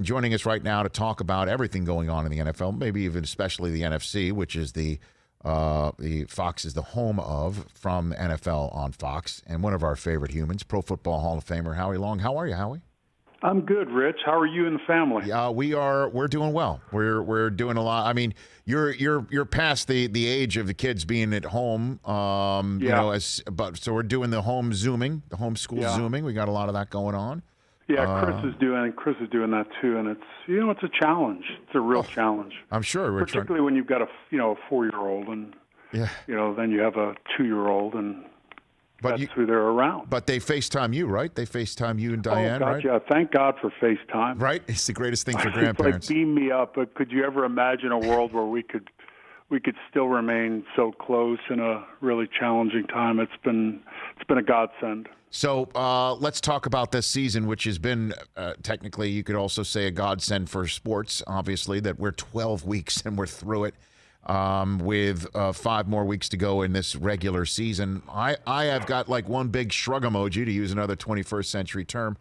joining us right now to talk about everything going on in the NFL, maybe even especially the NFC, which is the Fox is the home of from NFL on Fox, and one of our favorite humans, Pro Football Hall of Famer Howie Long. How are you, Howie? I'm good, Rich. How are you and the family? Yeah, we're doing well. We're doing a lot. I mean, you're past the age of the kids being at home. So we're doing the home Zooming, the homeschool Zooming. We got a lot of that going on. Yeah, Chris is doing that too, and it's a challenge. It's a real challenge. I'm sure, particularly when you've got a 4-year-old and then you have a 2-year-old and that's who they're around. But they FaceTime you, right? They FaceTime you and Diane, right? Yeah. Thank God for FaceTime. Right? It's the greatest thing for grandparents. It's like beam me up. But could you ever imagine a world where we could still remain so close in a really challenging time? It's been a godsend. So let's talk about this season, which has been technically, you could also say, a godsend for sports, obviously, that we're 12 weeks and we're through it with 5 more weeks to go in this regular season. I have got like one big shrug emoji, to use another 21st century term,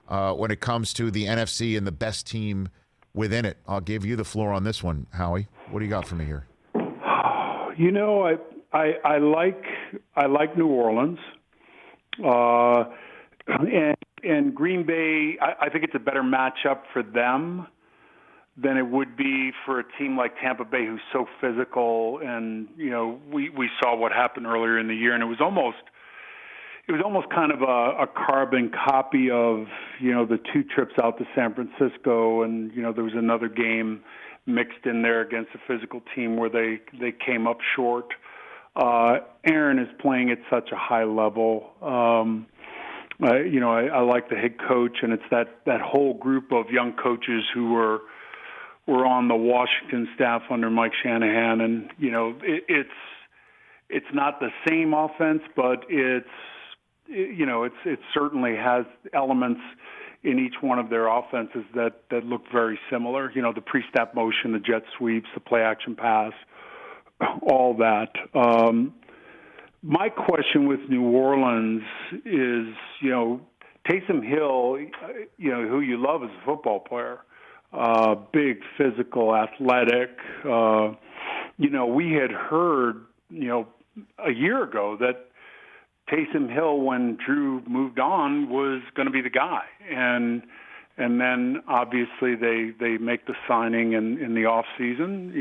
when it comes to the NFC and the best team within it. I'll give you the floor on this one, Howie. What do you got for me here? You know, I like New Orleans. And Green Bay, I think it's a better matchup for them than it would be for a team like Tampa Bay, who's so physical. And we saw what happened earlier in the year, and it was almost kind of a carbon copy of the 2 trips out to San Francisco, and there was another game mixed in there against a physical team where they came up short. Aaron is playing at such a high level. I like the head coach, and it's that whole group of young coaches who were on the Washington staff under Mike Shanahan, and it's not the same offense, but it certainly has elements in each one of their offenses that look very similar. The pre-snap motion, the jet sweeps, the play action pass, all that. My question with New Orleans is, Taysom Hill, who you love as a football player, big, physical, athletic. We had heard, a year ago that Taysom Hill, when Drew moved on, was going to be the guy. And then obviously they make the signing in the off season,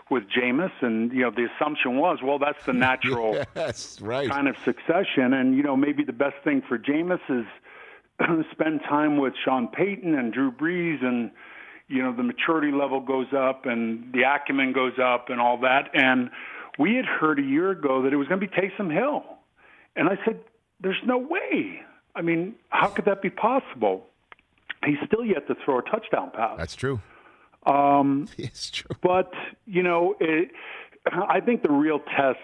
with Jameis, and the assumption was, well, that's the natural kind of succession, and maybe the best thing for Jameis is spend time with Sean Payton and Drew Brees, and the maturity level goes up and the acumen goes up and all that. And we had heard a year ago that it was going to be Taysom Hill, and I said, there's no way. I mean, how could that be possible? He's still yet to throw a touchdown pass. That's true. It's true. But, I think the real test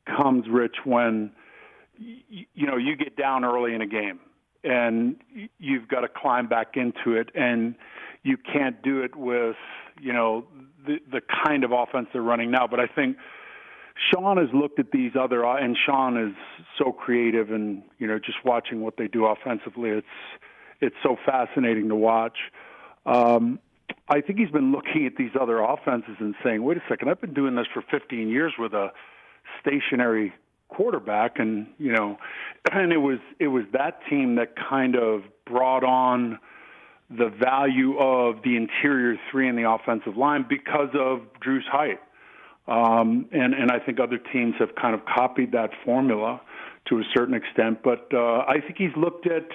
comes, Rich, when, you get down early in a game and you've got to climb back into it, and you can't do it with, the kind of offense they're running now. But I think Sean has looked at these other, and Sean is so creative, and, just watching what they do offensively, it's so fascinating to watch. I think he's been looking at these other offenses and saying, wait a second, I've been doing this for 15 years with a stationary quarterback, and and it was that team that kind of brought on the value of the interior 3 in the offensive line because of Drew's height. And I think other teams have kind of copied that formula to a certain extent, but I think he's looked at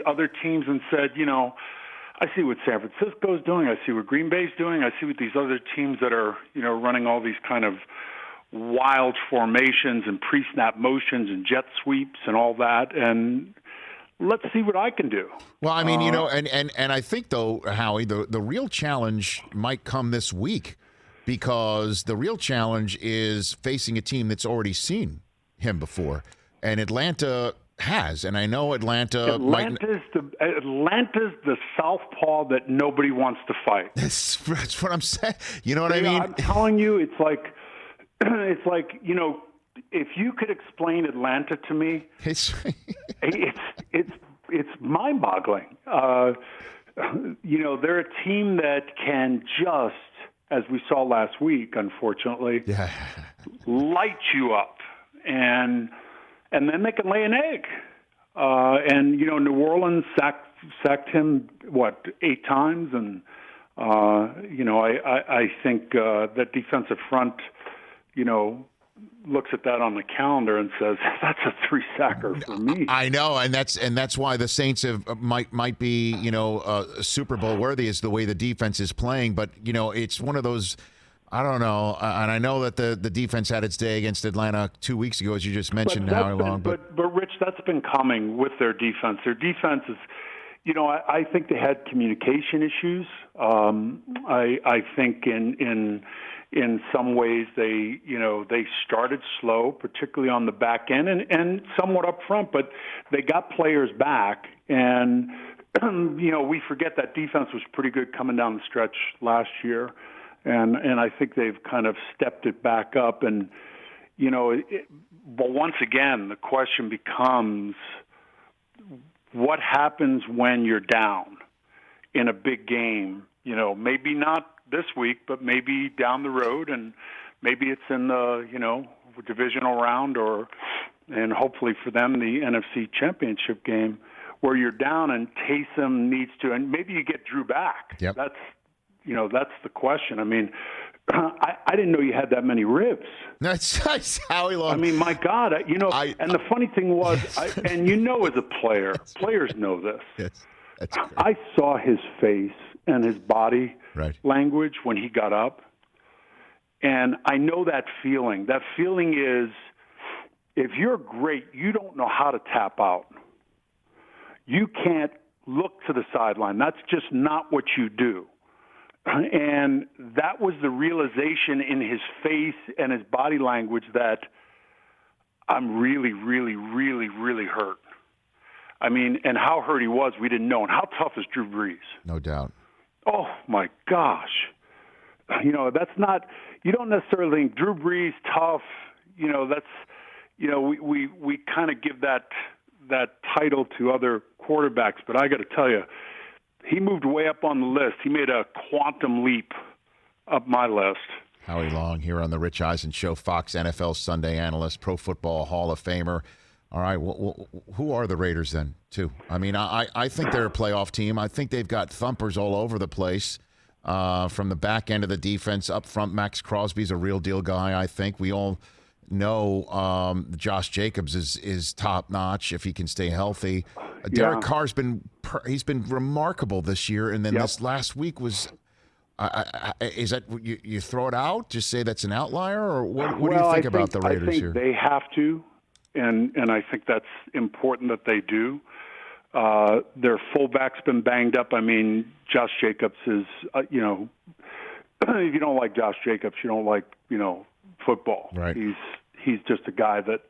other teams and said, I see what San Francisco's doing. I see what Green Bay's doing. I see what these other teams that are, running all these kind of wild formations and pre-snap motions and jet sweeps and all that. And let's see what I can do. Well, I mean, and I think, though, Howie, the real challenge might come this week, because the real challenge is facing a team that's already seen him before. And Atlanta has, and I know Atlanta's the southpaw that nobody wants to fight. That's what I'm saying. You know what I mean? I'm telling you, it's like if you could explain Atlanta to me, it's mind-boggling. they're a team that can just, as we saw last week, unfortunately, light you up, and then they can lay an egg. New Orleans sacked him 8 times, and I think that defensive front, looks at that on the calendar and says that's a 3-sacker for me. I know, and that's why the Saints might be Super Bowl worthy is the way the defense is playing. But it's one of those. I don't know, and I know that the defense had its day against Atlanta 2 weeks ago, as you just mentioned. But Rich, that's been coming with their defense. Their defense is, I think they had communication issues. I think in some ways they started slow, particularly on the back end and somewhat up front, but they got players back, and we forget that defense was pretty good coming down the stretch last year. And I think they've kind of stepped it back up. And, but once again, the question becomes, what happens when you're down in a big game? Maybe not this week, but maybe down the road, and maybe it's in the, divisional round and hopefully for them, the NFC Championship game, where you're down and Taysom needs to, and maybe you get Drew back. Yep. That's the question. I mean, I didn't know you had that many ribs. That's Howie Long. I mean, my God, and the funny thing was, as a player, players know this. Yes, that's great. I saw his face and his body language when he got up, and I know that feeling. That feeling is, if you're great, you don't know how to tap out. You can't look to the sideline. That's just not what you do. And that was the realization in his face and his body language that I'm really, really, really, really hurt. I mean, and how hurt he was, we didn't know. And how tough is Drew Brees? No doubt. Oh, my gosh. That's not – you don't necessarily think Drew Brees, tough, that's – we kind of give that title to other quarterbacks. But I got to tell you, he moved way up on the list. He made a quantum leap up my list. Howie Long here on the Rich Eisen Show, Fox NFL Sunday analyst, Pro Football Hall of Famer. All right, well, who are the Raiders then, too? I mean, I think they're a playoff team. I think they've got thumpers all over the place from the back end of the defense. Up front, Max Crosby's a real deal guy, I think. We all know Josh Jacobs is top-notch if he can stay healthy. Derek Carr's been remarkable this year, and then this last week was is that you throw it out, just say that's an outlier, or what do you think about the Raiders here? They have to, and I think that's important that they do. Their fullback's been banged up. I mean, Josh Jacobs is if you don't like Josh Jacobs, you don't like football. Right. He's just a guy that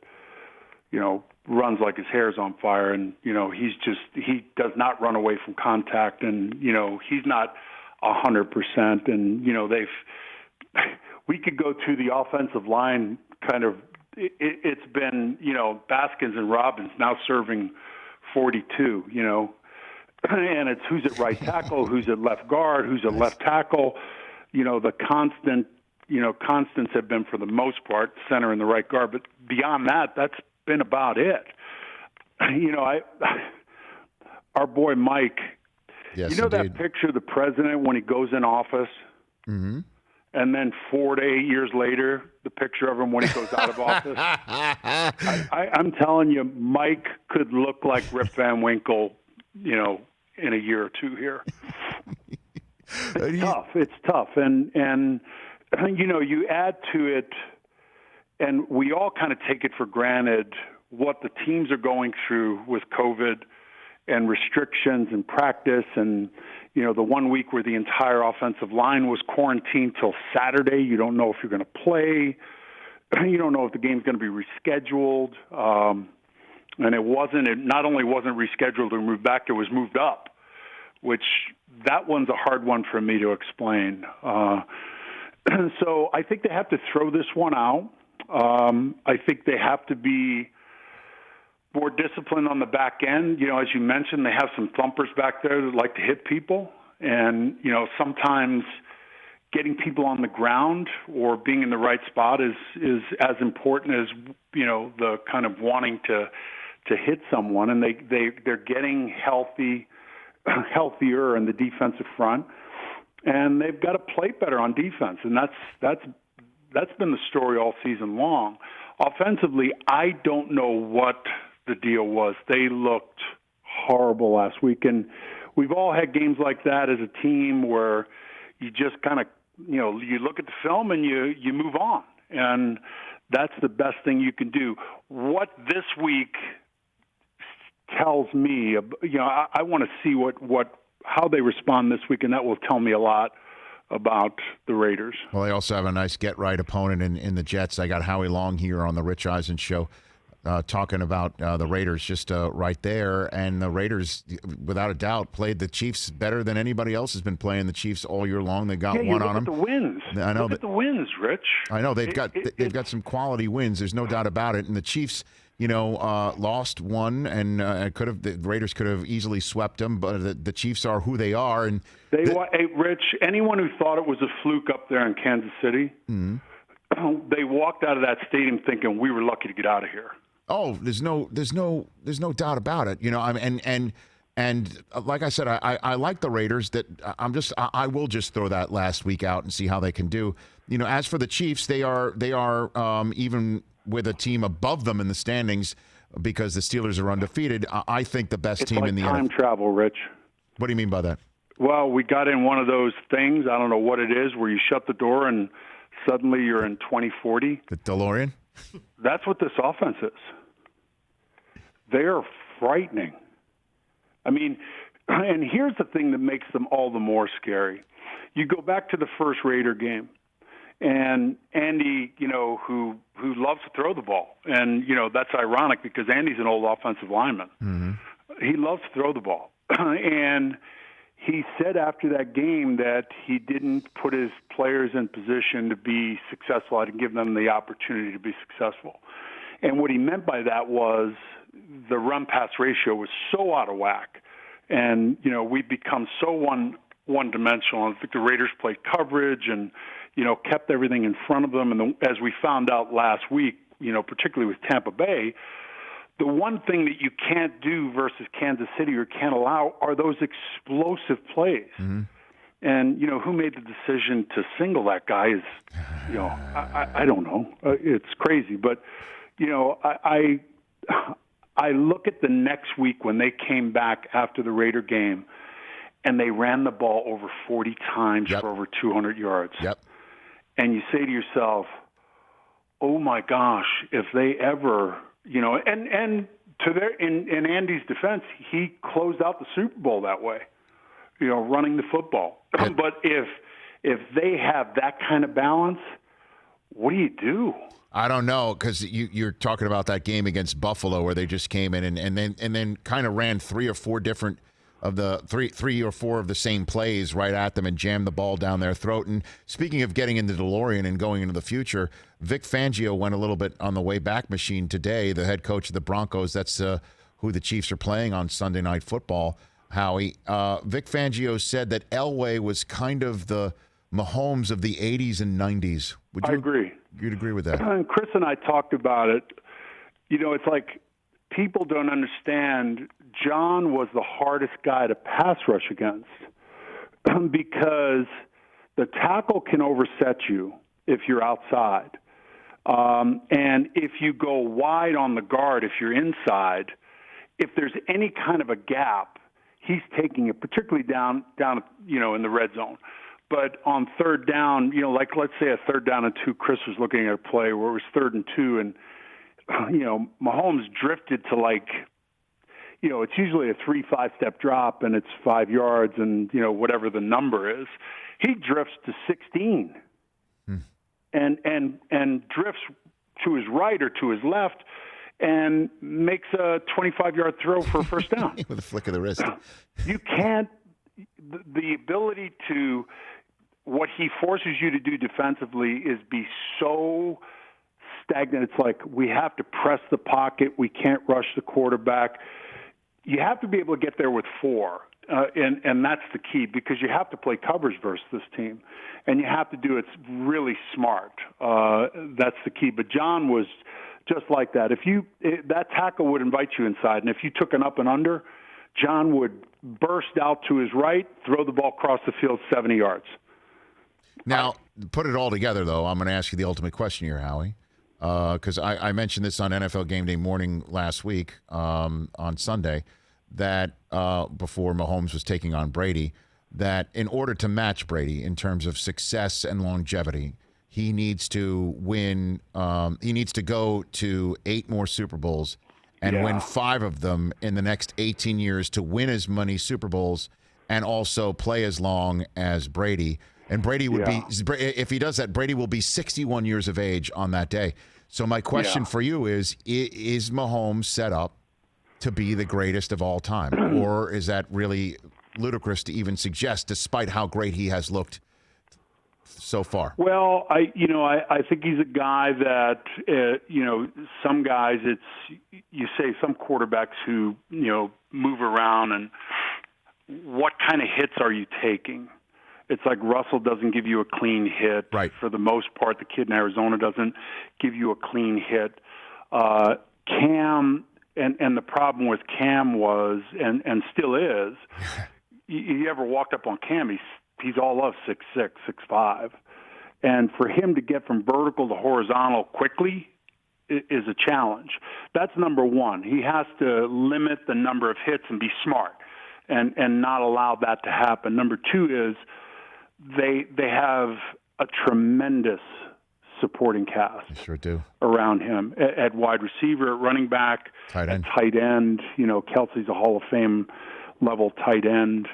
runs like his hair's on fire, and he does not run away from contact, and he's not 100%, and we could go to the offensive line kind of. It's been Baskins and Robbins now serving 42, and it's who's at right tackle, who's at left guard, who's at left tackle. The constants have been, for the most part, center and the right guard, but beyond that, that's been about it. Our boy Mike, yes, that picture of the president when he goes in office, mm-hmm. and then 4 to 8 years later, the picture of him when he goes out of office. I'm telling you, Mike could look like Rip Van Winkle, in a year or two here. It's tough. And you add to it, and we all kind of take it for granted what the teams are going through with COVID and restrictions and practice, and the 1 week where the entire offensive line was quarantined till Saturday. You don't know if you're going to play. You don't know if the game's going to be rescheduled. And it not only wasn't rescheduled or moved back, it was moved up, which that one's a hard one for me to explain. So I think they have to throw this one out. I think they have to be more discipline on the back end. As you mentioned, they have some thumpers back there that like to hit people. And, sometimes getting people on the ground or being in the right spot is as important as, the kind of wanting to hit someone. And they're getting healthier in the defensive front. And they've got to play better on defense. And that's been the story all season long. Offensively, I don't know what the deal was. They looked horrible last week. And we've all had games like that as a team where you just kind of, you look at the film and you move on. And that's the best thing you can do. What this week tells me, I want to see how they respond this week, and that will tell me a lot about the Raiders. Well, they also have a nice get-right opponent in the Jets. I got Howie Long here on the Rich Eisen Show talking about the Raiders just right there. And the Raiders, without a doubt, played the Chiefs better than anybody else has been playing the Chiefs all year long. They got one on them. Look at the wins. I know look at the wins, Rich. I know they've got some quality wins. There's no doubt about it. And the Chiefs, lost one, and the Raiders could have easily swept them, but the Chiefs are who they are. And hey, Rich, anyone who thought it was a fluke up there in Kansas City, they walked out of that stadium thinking we were lucky to get out of here. Oh, there's no doubt about it. And like I said, I like the Raiders. I will just throw that last week out and see how they can do. As for the Chiefs, they are even with a team above them in the standings because the Steelers are undefeated. I think the best team in the NFL. Time travel, Rich. What do you mean by that? Well, we got in one of those things, I don't know what it is, where you shut the door and suddenly you're in 2040. The DeLorean? That's what this offense is. They're frightening. I mean, and here's the thing that makes them all the more scary. You go back to the first Raider game, and Andy, who loves to throw the ball. And, that's ironic because Andy's an old offensive lineman. Mm-hmm. He loves to throw the ball. And he said after that game that he didn't put his players in position to be successful. I didn't give them the opportunity to be successful. And what he meant by that was the run-pass ratio was so out of whack. And, we've become so one-dimensional. I think the Raiders played coverage and, kept everything in front of them. And as we found out last week, particularly with Tampa Bay, the one thing that you can't do versus Kansas City or can't allow are those explosive plays. Mm-hmm. And, who made the decision to single that guy is, I don't know. It's crazy. But, I look at the next week when they came back after the Raider game and they ran the ball over 40 times for over 200 yards. Yep. And you say to yourself, oh my gosh, if they ever, and to in Andy's defense, he closed out the Super Bowl that way, running the football. Yep. But if they have that kind of balance, what do you do? I don't know, because you're talking about that game against Buffalo where they just came in and then kind of ran three or four of the same plays right at them and jammed the ball down their throat. And speaking of getting into DeLorean and going into the future, Vic Fangio went a little bit on the way back machine today, the head coach of the Broncos. That's who the Chiefs are playing on Sunday Night Football, Howie. Vic Fangio said that Elway was kind of the Mahomes of the 80s and 90s. I agree. You'd agree with that? And Chris and I talked about it. It's like people don't understand John was the hardest guy to pass rush against because the tackle can overset you if you're outside. And if you go wide on the guard, if you're inside, if there's any kind of a gap, he's taking it, particularly down in the red zone. But on third down, like let's say a 3rd down and 2, Chris was looking at a play where it was 3rd and 2, and Mahomes drifted to it's usually a 3-5 step drop and it's 5 yards and whatever the number is. He drifts to 16, and drifts to his right or to his left, and makes a 25-yard throw for a first down with a flick of the wrist. You can't. The ability to what he forces you to do defensively is be so stagnant. It's like we have to press the pocket. We can't rush the quarterback. You have to be able to get there with 4. And that's the key, because you have to play coverage versus this team, and you have to do it really smart. That's the key. But John was just like that. That tackle would invite you inside, and if you took an up and under, John would burst out to his right, throw the ball across the field 70 yards. Now, put it all together, though, I'm going to ask you the ultimate question here, Howie, because I mentioned this on NFL Game Day Morning last week on Sunday, that before Mahomes was taking on Brady, that in order to match Brady in terms of success and longevity, he needs to win. He needs to go to 8 more Super Bowls and win 5 of them in the next 18 years to win as many Super Bowls and also play as long as Brady. And Brady would be, if he does that, Brady will be 61 years of age on that day. So my question for you is Mahomes set up to be the greatest of all time? Or is that really ludicrous to even suggest, despite how great he has looked so far? Well, I think he's a guy that, some guys, you say some quarterbacks who, move around, and what kind of hits are you taking? It's like Russell doesn't give you a clean hit. Right. For the most part, the kid in Arizona doesn't give you a clean hit. Cam, and the problem with Cam was, and still is, you ever walked up on Cam, he's all of 6'6", 6'5". And for him to get from vertical to horizontal quickly is a challenge. That's number one. He has to limit the number of hits and be smart and not allow that to happen. Number two is they have a tremendous supporting cast. They sure do. Around him at wide receiver, at running back, tight end. Tight end. Kelsey's a Hall of Fame level tight end.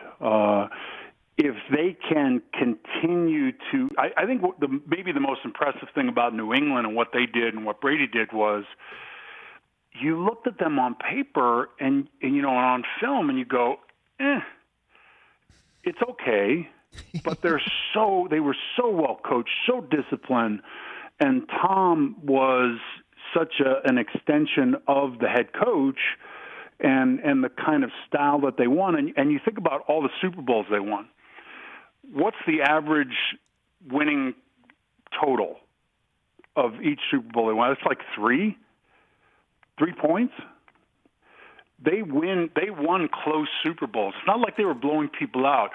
If they can continue to, I think maybe the most impressive thing about New England and what they did and what Brady did was, you looked at them on paper and on film, and you go, it's okay, but they were so well coached, so disciplined, and Tom was such an extension of the head coach and the kind of style that they won. And you think about all the Super Bowls they won. What's the average winning total of each Super Bowl they won? It's like 3 points. They won close Super Bowls. It's not like they were blowing people out.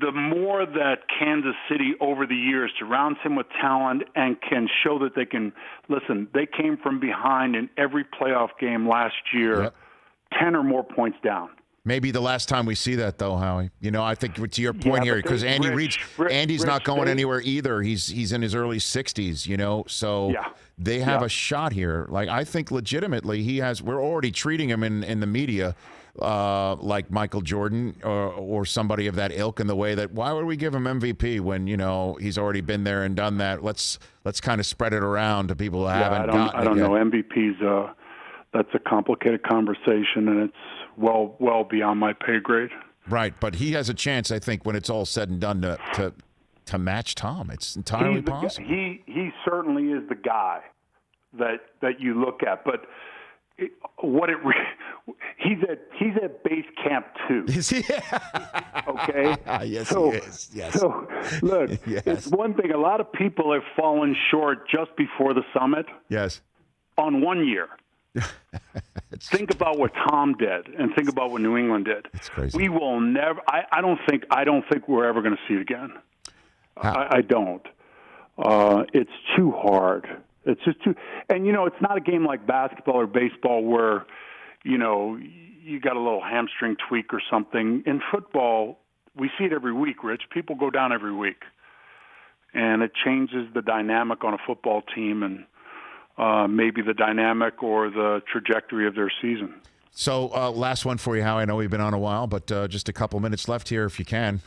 The more that Kansas City over the years surrounds him with talent and can show that they can, listen, they came from behind in every playoff game last year, 10 or more points down. Maybe the last time we see that, though, Howie. I think to your point here, because Andy's not going anywhere either. He's in his early 60s, so they have a shot here. Like, I think legitimately we're already treating him in the media like Michael Jordan or somebody of that ilk, in the way that, why would we give him MVP when, he's already been there and done that? Let's kind of spread it around to people who haven't gotten it. I don't know. MVP's that's a complicated conversation, and it's well beyond my pay grade. Right, but he has a chance, I think, when it's all said and done, to match Tom. It's entirely possible. He certainly is the guy that you look at, but he's at base camp 2. Is he? Okay. Yes, he is. Yes. So look, it's one thing. A lot of people have fallen short just before the summit. Yes. On 1 year. Think about what Tom did, and think about what New England did. It's crazy. We will never. I don't think we're ever going to see it again. I don't. It's too hard. It's just too. And it's not a game like basketball or baseball where, you got a little hamstring tweak or something. In football, we see it every week, Rich. People go down every week, and it changes the dynamic on a football team and maybe the dynamic or the trajectory of their season. So last one for you, Howie. I know we've been on a while, but just a couple minutes left here if you can.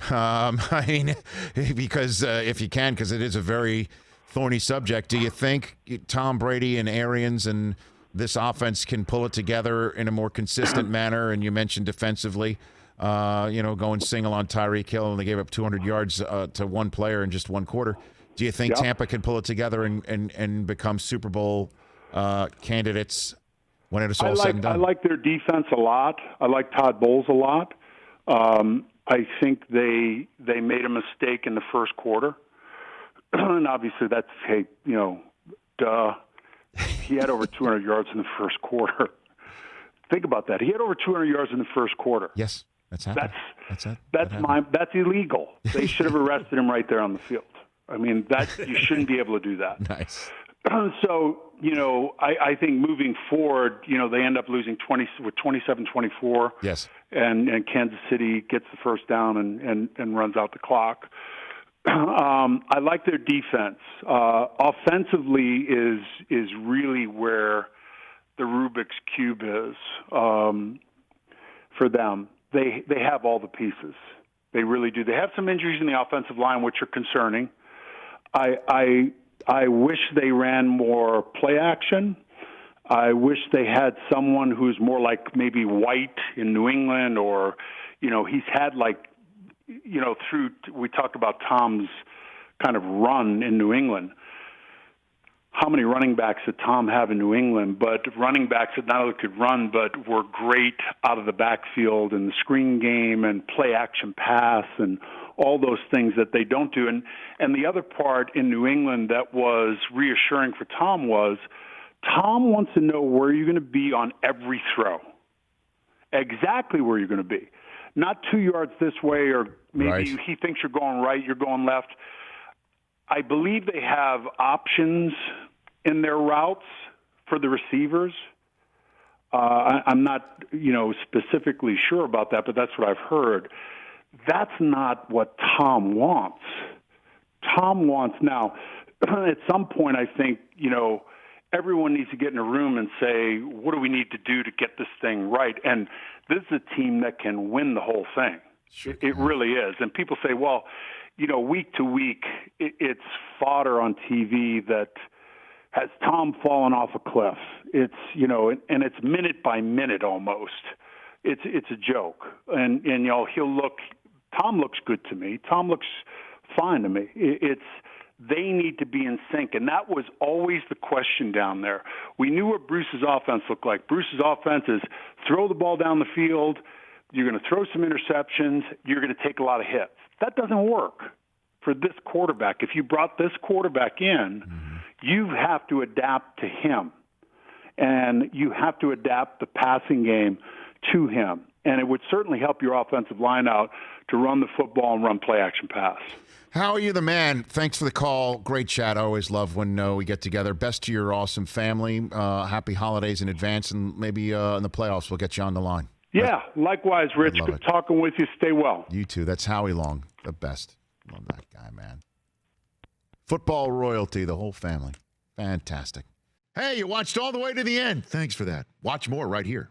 Because if you can, because it is a very thorny subject. Do you think Tom Brady and Arians and this offense can pull it together in a more consistent manner? And you mentioned defensively, going single on Tyreek Hill, and they gave up 200 yards to one player in just one quarter. Do you think Tampa can pull it together and become Super Bowl candidates when it is all said and done? I like their defense a lot. I like Todd Bowles a lot. I think they made a mistake in the first quarter. And obviously that's, duh. He had over 200 yards in the first quarter. Think about that. He had over 200 yards in the first quarter. Yes, that's happened. That's illegal. They should have arrested him right there on the field. I mean, you shouldn't be able to do that. Nice. So, I think moving forward, they end up losing 27-24. Yes. And Kansas City gets the first down and runs out the clock. I like their defense. Offensively is really where the Rubik's Cube is for them. They have all the pieces. They really do. They have some injuries in the offensive line, which are concerning. I wish they ran more play action. I wish they had someone who's more like maybe White in New England, or, he's had we talked about Tom's kind of run in New England. How many running backs did Tom have in New England? But running backs that not only could run, but were great out of the backfield and the screen game and play action pass and all those things that they don't do. And the other part in New England that was reassuring for Tom was Tom wants to know where you're going to be on every throw. Exactly where you're going to be. Not 2 yards this way, or maybe he thinks you're going right, you're going left. I believe they have options in their routes for the receivers. I'm not, specifically sure about that, but that's what I've heard. That's not what Tom wants. Tom wants now. At some point, I think everyone needs to get in a room and say, what do we need to do to get this thing right? And this is a team that can win the whole thing. Sure. It really is. And people say, well, week to week, it's fodder on TV that has Tom fallen off a cliff. It's, and it's minute by minute almost. It's a joke. And Tom looks good to me. Tom looks fine to me. They need to be in sync, and that was always the question down there. We knew what Bruce's offense looked like. Bruce's offense is throw the ball down the field, you're going to throw some interceptions, you're going to take a lot of hits. That doesn't work for this quarterback. If you brought this quarterback in, you have to adapt to him, and you have to adapt the passing game to him. And it would certainly help your offensive line out to run the football and run play-action pass. How are you, the man? Thanks for the call. Great chat. I always love when we get together. Best to your awesome family. Happy holidays in advance, and maybe in the playoffs we'll get you on the line. Yeah, likewise, Rich. Good talking with you. Stay well. You too. That's Howie Long, the best. Love that guy, man. Football royalty, the whole family. Fantastic. Hey, you watched all the way to the end. Thanks for that. Watch more right here.